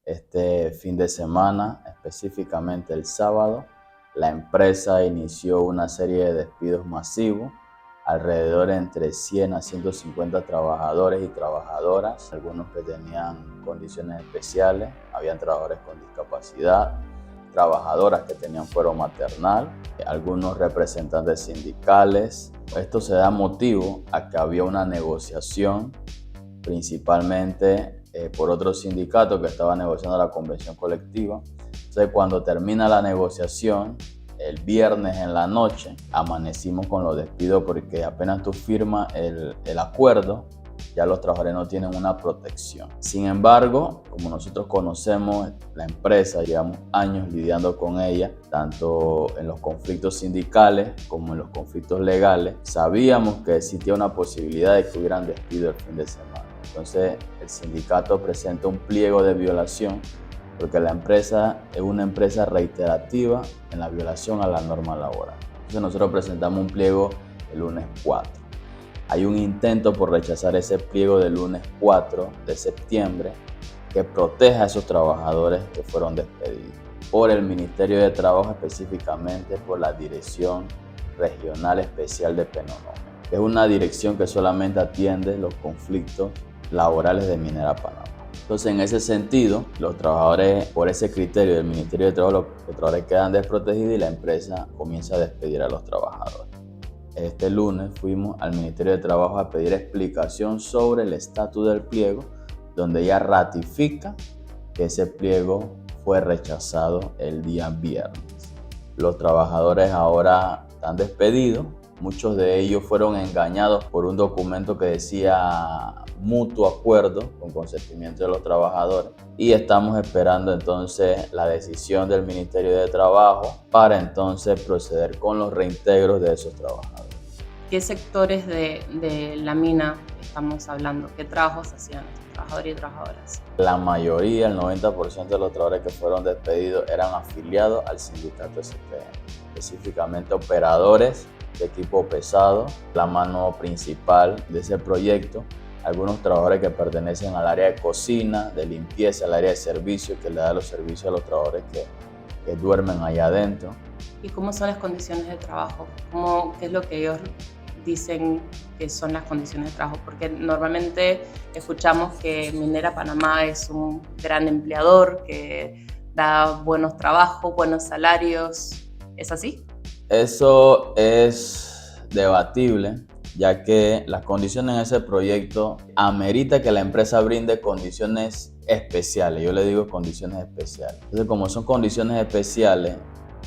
Este fin de semana, específicamente el sábado, la empresa inició una serie de despidos masivos, alrededor entre 100 a 150 trabajadores y trabajadoras, algunos que tenían condiciones especiales, habían trabajadores con discapacidad, trabajadoras que tenían fuero maternal, algunos representantes sindicales. Esto se da motivo a que había una negociación principalmente por otro sindicato que estaba negociando la convención colectiva. Entonces, cuando termina la negociación, el viernes en la noche, amanecimos con los despidos porque apenas tú firmas el acuerdo, ya los trabajadores no tienen una protección. Sin embargo, como nosotros conocemos la empresa, llevamos años lidiando con ella, tanto en los conflictos sindicales como en los conflictos legales, sabíamos que existía una posibilidad de que hubieran despidos el fin de semana. Entonces, el sindicato presenta un pliego de violación porque la empresa es una empresa reiterativa en la violación a la norma laboral. Entonces, nosotros presentamos un pliego el lunes 4. Hay un intento por rechazar ese pliego del lunes 4 de septiembre que proteja a esos trabajadores que fueron despedidos por el Ministerio de Trabajo, específicamente por la Dirección Regional Especial de Penonomia. Es una dirección que solamente atiende los conflictos laborales de Minera Panamá. Entonces, en ese sentido, los trabajadores, por ese criterio del Ministerio de Trabajo, los trabajadores quedan desprotegidos y la empresa comienza a despedir a los trabajadores. Este lunes fuimos al Ministerio de Trabajo a pedir explicación sobre el estatus del pliego, donde ella ratifica que ese pliego fue rechazado el día viernes. Los trabajadores ahora están despedidos. Muchos de ellos fueron engañados por un documento que decía mutuo acuerdo con consentimiento de los trabajadores y estamos esperando entonces la decisión del Ministerio de Trabajo para entonces proceder con los reintegros de esos trabajadores. ¿Qué sectores de la mina estamos hablando? ¿Qué trabajos hacían estos trabajadores y trabajadoras? La mayoría, el 90% de los trabajadores que fueron despedidos eran afiliados al sindicato STM, específicamente operadores de equipo pesado, la mano principal de ese proyecto. Algunos trabajadores que pertenecen al área de cocina, de limpieza, al área de servicios, que le da los servicios a los trabajadores que duermen allá adentro. ¿Y cómo son las condiciones de trabajo? ¿Qué es lo que ellos dicen que son las condiciones de trabajo? Porque normalmente escuchamos que Minera Panamá es un gran empleador, que da buenos trabajos, buenos salarios. ¿Es así? Eso es debatible, ya que las condiciones en ese proyecto amerita que la empresa brinde condiciones especiales. Yo le digo condiciones especiales. Entonces, como son condiciones especiales,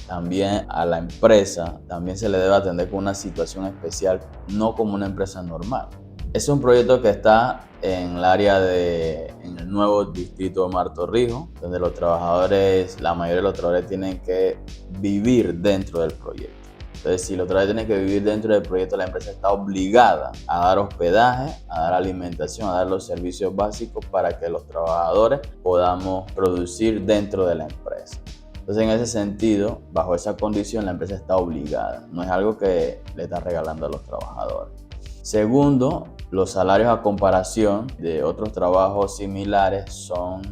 también a la empresa también se le debe atender con una situación especial, no como una empresa normal. Es un proyecto que está en el área en el nuevo distrito de Mar Torrijos, donde los trabajadores, la mayoría de los trabajadores tienen que vivir dentro del proyecto. Entonces, si los trabajadores tienen que vivir dentro del proyecto, la empresa está obligada a dar hospedaje, a dar alimentación, a dar los servicios básicos para que los trabajadores podamos producir dentro de la empresa. Entonces, en ese sentido, bajo esa condición, la empresa está obligada. No es algo que le está regalando a los trabajadores. Segundo, los salarios a comparación de otros trabajos similares son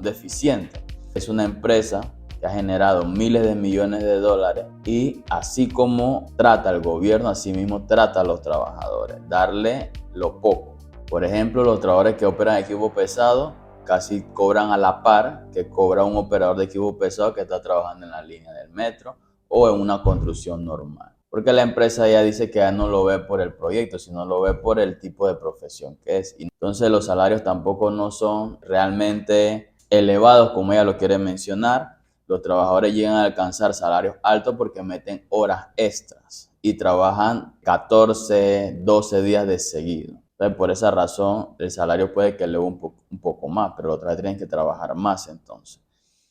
deficientes. Es una empresa que ha generado miles de millones de dólares y así como trata el gobierno, así mismo trata a los trabajadores, darle lo poco. Por ejemplo, los trabajadores que operan equipo pesado casi cobran a la par que cobra un operador de equipo pesado que está trabajando en la línea del metro o en una construcción normal. Porque la empresa ya dice que ya no lo ve por el proyecto, sino lo ve por el tipo de profesión que es. Y entonces los salarios tampoco no son realmente elevados como ella lo quiere mencionar. Los trabajadores llegan a alcanzar salarios altos porque meten horas extras y trabajan 14, 12 días de seguido. Entonces, por esa razón, el salario puede que eleve un poco más, pero los trabajadores tienen que trabajar más entonces.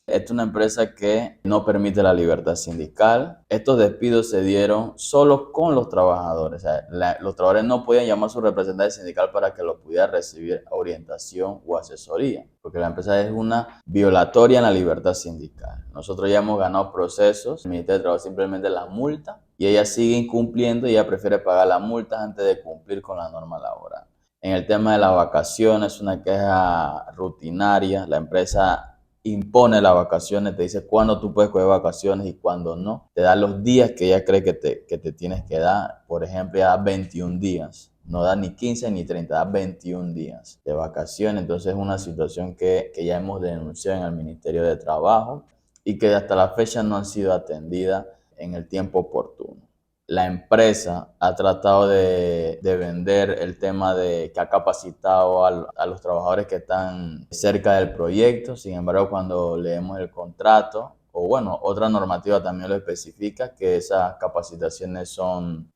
Esta es una empresa que no permite la libertad sindical. Estos despidos se dieron solo con los trabajadores. O sea, los trabajadores no podían llamar a su representante sindical para que lo pudiera recibir orientación o asesoría, porque la empresa es una violatoria en la libertad sindical. Nosotros ya hemos ganado procesos, el Ministerio de Trabajo simplemente la multa y ella sigue incumpliendo y ella prefiere pagar la multa antes de cumplir con la norma laboral. En el tema de las vacaciones, una queja rutinaria, la empresa impone las vacaciones, te dice cuándo tú puedes coger vacaciones y cuándo no. Te da los días que ella cree que te tienes que dar. Por ejemplo, ella da 21 días. No da ni 15 ni 30, da 21 días de vacaciones. Entonces es una situación que ya hemos denunciado en el Ministerio de Trabajo y que hasta la fecha no ha sido atendida en el tiempo oportuno. La empresa ha tratado de vender el tema de que ha capacitado a los trabajadores que están cerca del proyecto. Sin embargo, cuando leemos el contrato, o bueno, otra normativa también lo especifica, que esas capacitaciones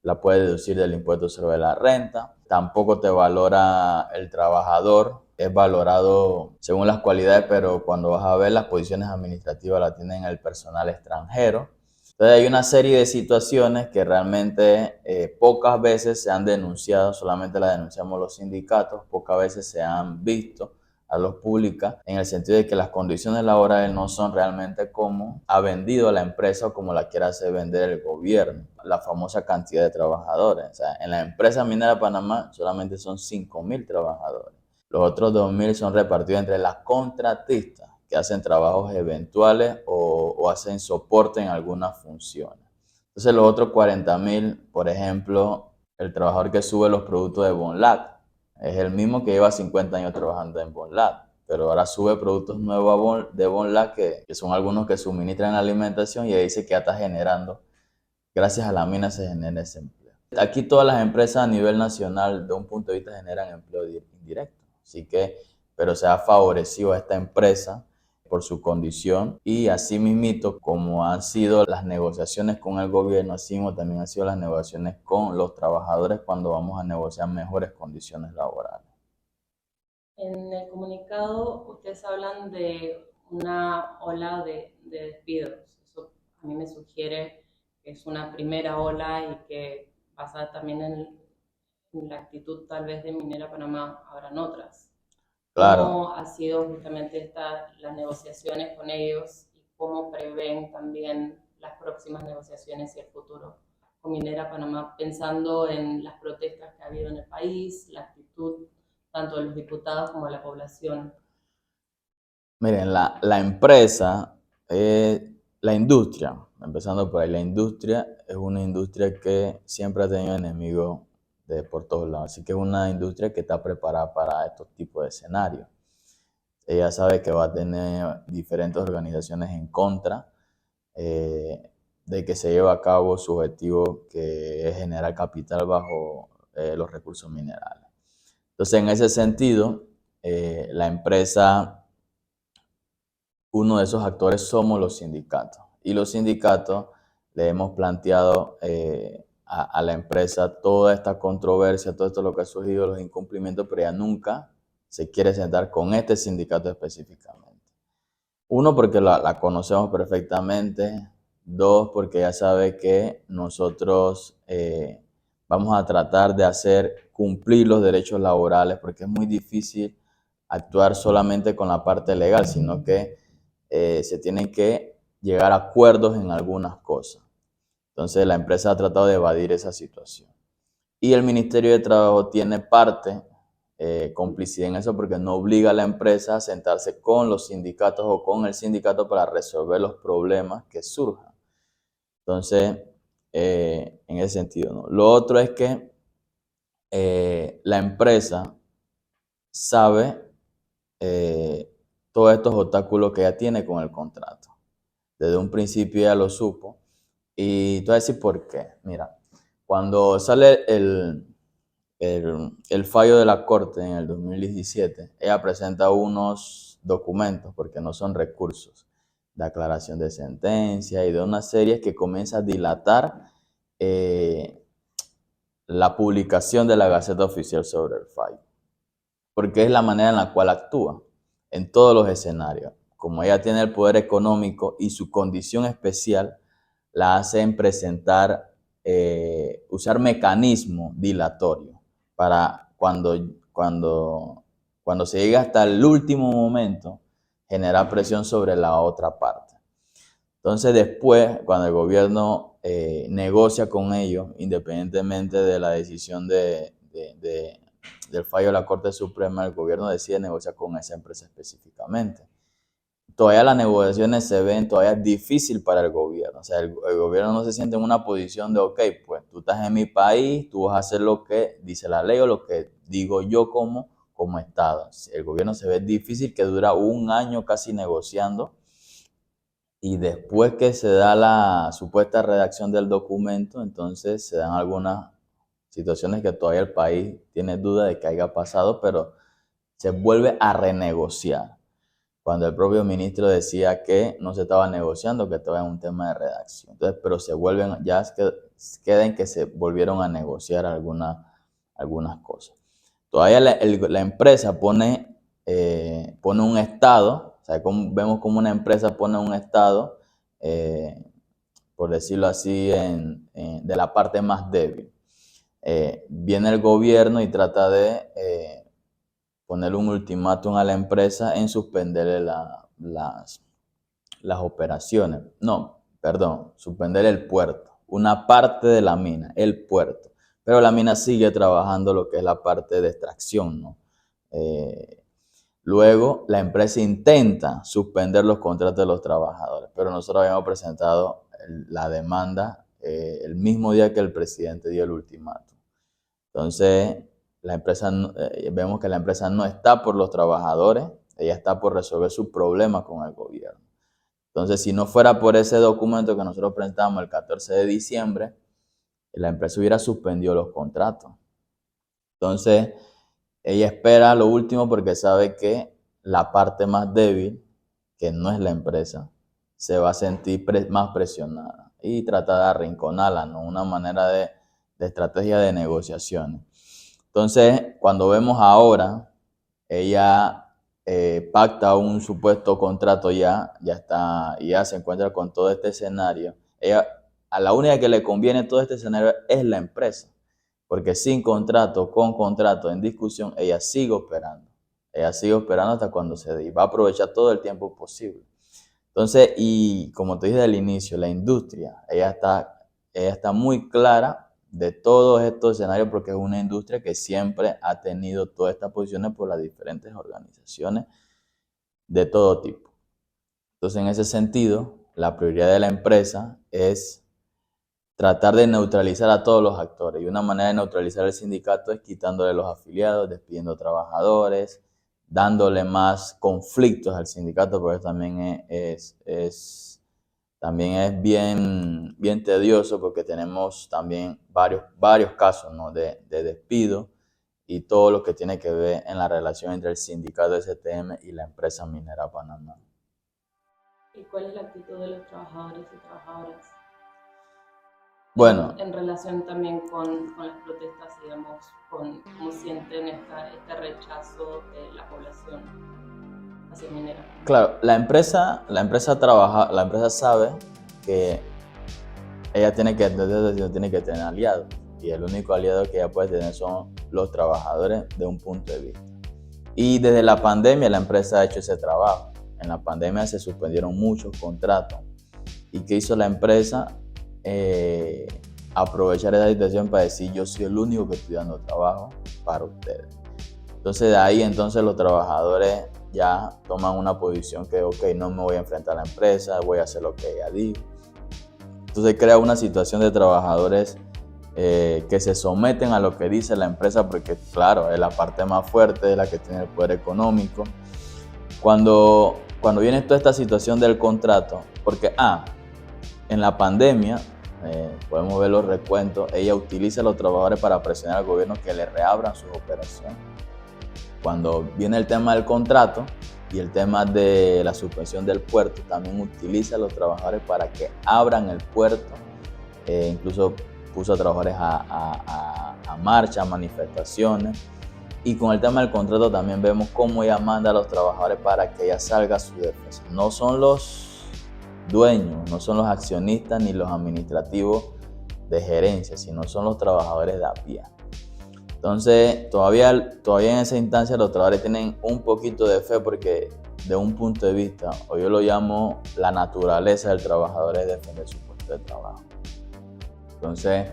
la puedes deducir del impuesto sobre la renta. Tampoco te valora el trabajador, es valorado según las cualidades, pero cuando vas a ver las posiciones administrativas la tienen el personal extranjero. Entonces hay una serie de situaciones que realmente pocas veces se han denunciado, solamente las denunciamos los sindicatos, pocas veces se han visto a luz pública, en el sentido de que las condiciones laborales no son realmente como ha vendido la empresa o como la quiere hacer vender el gobierno, la famosa cantidad de trabajadores. O sea, en la empresa minera de Panamá solamente son 5.000 trabajadores. Los otros 2.000 son repartidos entre las contratistas, que hacen trabajos eventuales o hacen soporte en algunas funciones. Entonces los otros 40.000, por ejemplo, el trabajador que sube los productos de Bonlat, es el mismo que lleva 50 años trabajando en Bonlat, pero ahora sube productos nuevos de Bonlat que son algunos que suministran alimentación y ahí dice que ya está generando, gracias a la mina se genera ese empleo. Aquí todas las empresas a nivel nacional, de un punto de vista, generan empleo indirecto, así que, pero se ha favorecido a esta empresa por su condición y así mismito como han sido las negociaciones con el gobierno, así mismo también han sido las negociaciones con los trabajadores cuando vamos a negociar mejores condiciones laborales. En el comunicado ustedes hablan de una ola de despidos. Eso a mí me sugiere que es una primera ola y que basada también en la actitud tal vez de Minera Panamá habrán otras. Claro. ¿Cómo ha sido justamente las negociaciones con ellos y cómo prevén también las próximas negociaciones y el futuro con Minera Panamá, pensando en las protestas que ha habido en el país, la actitud tanto de los diputados como de la población? Miren, la empresa, la industria, empezando por ahí, la industria es una industria que siempre ha tenido enemigos por todos lados, así que es una industria que está preparada para estos tipos de escenarios. Ella sabe que va a tener diferentes organizaciones en contra de que se lleve a cabo su objetivo, que es generar capital bajo los recursos minerales. Entonces, en ese sentido, la empresa, uno de esos actores somos los sindicatos. Y los sindicatos le hemos planteado a la empresa toda esta controversia, todo esto lo que ha surgido, los incumplimientos, pero ella nunca se quiere sentar con este sindicato específicamente. Uno, porque la conocemos perfectamente. Dos, porque ella sabe que nosotros vamos a tratar de hacer cumplir los derechos laborales, porque es muy difícil actuar solamente con la parte legal, sino que se tienen que llegar a acuerdos en algunas cosas. Entonces la empresa ha tratado de evadir esa situación. Y el Ministerio de Trabajo tiene parte complicidad en eso porque no obliga a la empresa a sentarse con los sindicatos o con el sindicato para resolver los problemas que surjan. Entonces, en ese sentido, ¿no? Lo otro es que la empresa sabe todos estos obstáculos que ella tiene con el contrato. Desde un principio ella lo supo. Y te voy a decir por qué. Mira, cuando sale el fallo de la Corte en el 2017, ella presenta unos documentos, porque no son recursos, de aclaración de sentencia y de una serie que comienza a dilatar la publicación de la Gaceta Oficial sobre el fallo, porque es la manera en la cual actúa en todos los escenarios. Como ella tiene el poder económico y su condición especial la hacen presentar, usar mecanismos dilatorios para cuando se llega hasta el último momento, generar presión sobre la otra parte. Entonces después, cuando el gobierno negocia con ellos, independientemente de la decisión del fallo de la Corte Suprema, el gobierno decide negociar con esa empresa específicamente. todavía las negociaciones se ven todavía difícil para el gobierno. O sea, el gobierno no se siente en una posición de, ok, pues tú estás en mi país, tú vas a hacer lo que dice la ley o lo que digo yo como Estado. El gobierno se ve difícil, que dura un año casi negociando, y después que se da la supuesta redacción del documento, entonces se dan algunas situaciones que todavía el país tiene duda de que haya pasado, pero se vuelve a renegociar cuando el propio ministro decía que no se estaba negociando, que estaba en un tema de redacción. Entonces, pero se vuelven, ya queda en que se volvieron a negociar algunas cosas. Todavía la empresa pone un estado, o sea, vemos como una empresa pone un estado, por decirlo así, de la parte más débil. Viene el gobierno y trata de poner un ultimátum a la empresa en suspenderle las operaciones. No, perdón, suspender el puerto, una parte de la mina, el puerto. Pero la mina sigue trabajando lo que es la parte de extracción, ¿no? Luego, la empresa intenta suspender los contratos de los trabajadores, pero nosotros habíamos presentado la demanda el mismo día que el presidente dio el ultimátum. Entonces, vemos que la empresa no está por los trabajadores, ella está por resolver sus problemas con el gobierno. Entonces, si no fuera por ese documento que nosotros presentamos el 14 de diciembre, la empresa hubiera suspendido los contratos. Entonces, ella espera lo último porque sabe que la parte más débil, que no es la empresa, se va a sentir más presionada y trata de arrinconarla, ¿no? Una manera de estrategia de negociaciones. Entonces, cuando vemos ahora, ella pacta un supuesto contrato ya se encuentra con todo este escenario. A la única que le conviene todo este escenario es la empresa, porque sin contrato, con contrato en discusión, ella sigue operando. Ella sigue operando hasta cuando se dé y va a aprovechar todo el tiempo posible. Entonces, y como te dije al inicio, la industria, ella está muy clara de todos estos escenarios porque es una industria que siempre ha tenido todas estas posiciones por las diferentes organizaciones de todo tipo. Entonces, en ese sentido, la prioridad de la empresa es tratar de neutralizar a todos los actores. Y una manera de neutralizar el sindicato es quitándole los afiliados, despidiendo trabajadores, dándole más conflictos al sindicato, porque también también es bien tedioso porque tenemos también varios casos, ¿no?, de despido y todo lo que tiene que ver en la relación entre el sindicato STM y la empresa minera Panamá. ¿Y cuál es la actitud de los trabajadores y trabajadoras? Bueno, en relación también con las protestas, digamos, con cómo sienten este rechazo de la población hacia minera. Claro, la empresa sabe que ella tiene que tener aliados, y el único aliado que ella puede tener son los trabajadores de un punto de vista. Y desde la pandemia la empresa ha hecho ese trabajo. En la pandemia se suspendieron muchos contratos. ¿Y qué hizo la empresa? Aprovechar esa situación para decir: yo soy el único que estoy dando trabajo para ustedes. Entonces de ahí los trabajadores ya toman una posición que, ok, no me voy a enfrentar a la empresa, voy a hacer lo que ella diga. Entonces crea una situación de trabajadores que se someten a lo que dice la empresa porque, claro, es la parte más fuerte, es la que tiene el poder económico. Cuando viene toda esta situación del contrato, porque en la pandemia, podemos ver los recuentos, ella utiliza a los trabajadores para presionar al gobierno que le reabran sus operaciones. Cuando viene el tema del contrato y el tema de la suspensión del puerto, también utiliza a los trabajadores para que abran el puerto. Incluso puso a trabajadores a marcha, a manifestaciones. Y con el tema del contrato también vemos cómo ella manda a los trabajadores para que ella salga a su defensa. No son los dueños, no son los accionistas ni los administrativos de gerencia, sino son los trabajadores de a pie. Entonces, todavía en esa instancia los trabajadores tienen un poquito de fe porque, de un punto de vista, o yo lo llamo la naturaleza del trabajador, es defender su puesto de trabajo. Entonces,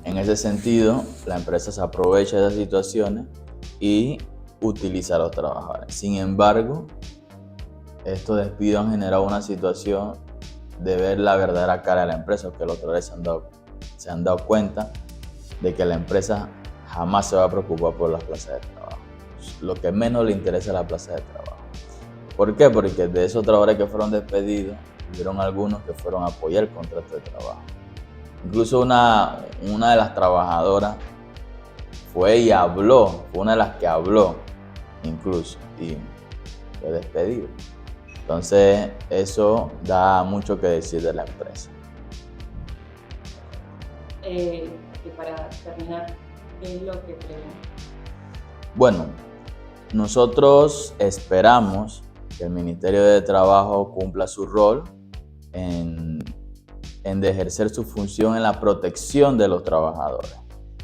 en ese sentido, la empresa se aprovecha de esas situaciones y utiliza a los trabajadores. Sin embargo, estos despidos han generado una situación de ver la verdadera cara de la empresa, que los trabajadores se han dado cuenta de que la empresa jamás se va a preocupar por las plazas de trabajo. Lo que menos le interesa es la plaza de trabajo. ¿Por qué? Porque de esos trabajadores que fueron despedidos, hubieron algunos que fueron a apoyar el contrato de trabajo. Incluso una de las trabajadoras fue una de las que habló incluso, y fue despedido. Entonces, eso da mucho que decir de la empresa. Y para terminar, ¿qué es lo que creemos? Bueno, nosotros esperamos que el Ministerio de Trabajo cumpla su rol en ejercer su función en la protección de los trabajadores.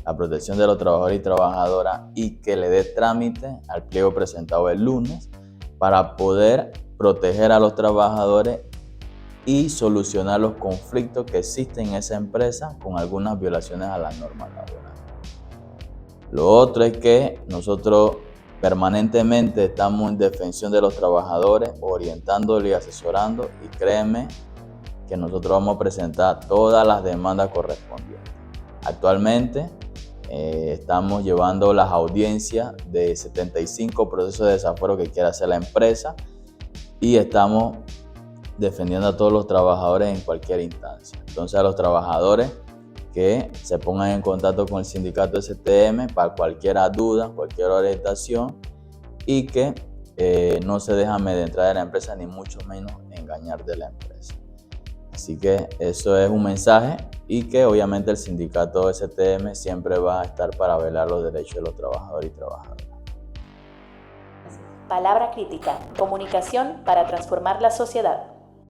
La protección de los trabajadores y trabajadoras, y que le dé trámite al pliego presentado el lunes para poder proteger a los trabajadores y solucionar los conflictos que existen en esa empresa con algunas violaciones a las normas laborales. Lo otro es que nosotros permanentemente estamos en defensión de los trabajadores, orientándolos y asesorando, y créeme que nosotros vamos a presentar todas las demandas correspondientes. Actualmente estamos llevando las audiencias de 75 procesos de desafuero que quiere hacer la empresa, y estamos defendiendo a todos los trabajadores en cualquier instancia. Entonces, a los trabajadores que se pongan en contacto con el sindicato STM para cualquier duda, cualquier orientación, y que no se dejen amedrentar de la empresa, ni mucho menos engañar de la empresa. Así que eso es un mensaje, y que obviamente el sindicato STM siempre va a estar para velar los derechos de los trabajadores y trabajadoras. Palabra crítica, comunicación para transformar la sociedad.